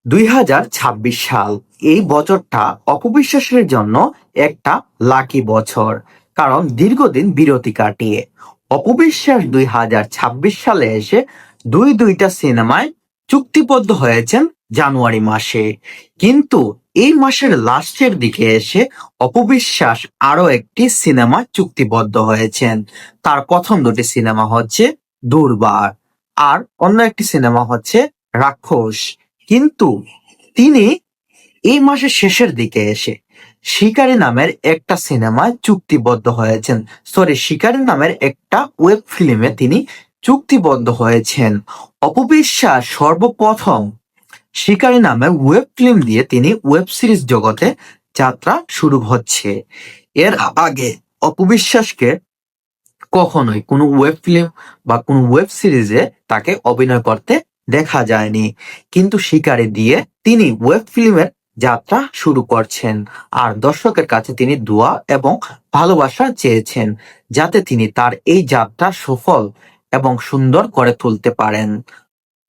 2026 সাল এই বছরটা অপবিশ্বাসের জন্য একটা লাকি বছর, কারণ দীর্ঘদিন বিরতি কাটিয়ে অপবিশ্বাস 2026 সালে এসে দুইটা সিনেমায় চুক্তিবদ্ধ হয়েছেন জানুয়ারি মাসে। কিন্তু এই মাসের লাস্টের দিকে এসে অপবিশ্বাস আরো একটি সিনেমা চুক্তিবদ্ধ হয়েছেন। তার প্রথম দুটি সিনেমা হচ্ছে দুর্বার, আর অন্য একটি সিনেমা হচ্ছে রাক্ষস। কিন্তু তিনি এই মাসের শেষের দিকে এসে শিকারী নামের একটা সিনেমায় চুক্তিবদ্ধ হয়েছেন। শিকারী নামের একটা ওয়েব ফিল্মে তিনি চুক্তিবদ্ধ হয়েছেন। অপবিশ্বাস সর্বপ্রথম শিকারী নামে ওয়েব ফিল্ম দিয়ে তিনি ওয়েব সিরিজ জগতে যাত্রা শুরু হচ্ছে। এর আগে অপবিশ্বাসকে কখনোই কোনো ওয়েব ফিল্ম বা কোনো ওয়েব সিরিজে তাকে অভিনয় করতে দেখা যায়নি। কিন্তু শিকারী দিয়ে তিনি ওয়েব ফিল্মের যাত্রা শুরু করছেন, আর দর্শকের কাছে তিনি দোয়া এবং ভালোবাসা চেয়েছেন যাতে তিনি তার এই যাত্রা সফল এবং সুন্দর করে তুলতে পারেন।